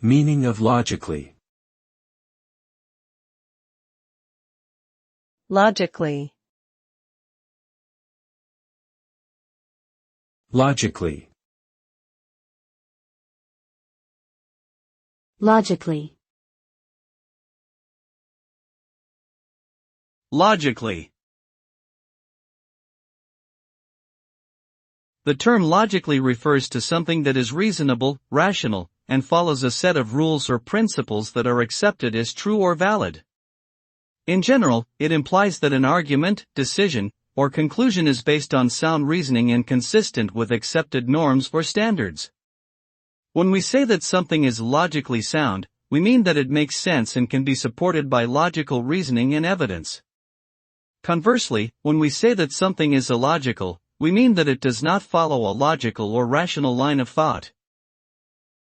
Meaning of logically. Logically. Logically. Logically. Logically. The term logically refers to something that is reasonable, rational, and follows a set of rules or principles that are accepted as true or valid. In general, it implies that an argument, decision, or conclusion is based on sound reasoning and consistent with accepted norms or standards. When we say that something is logically sound, we mean that it makes sense and can be supported by logical reasoning and evidence. Conversely, when we say that something is illogical, we mean that it does not follow a logical or rational line of thought.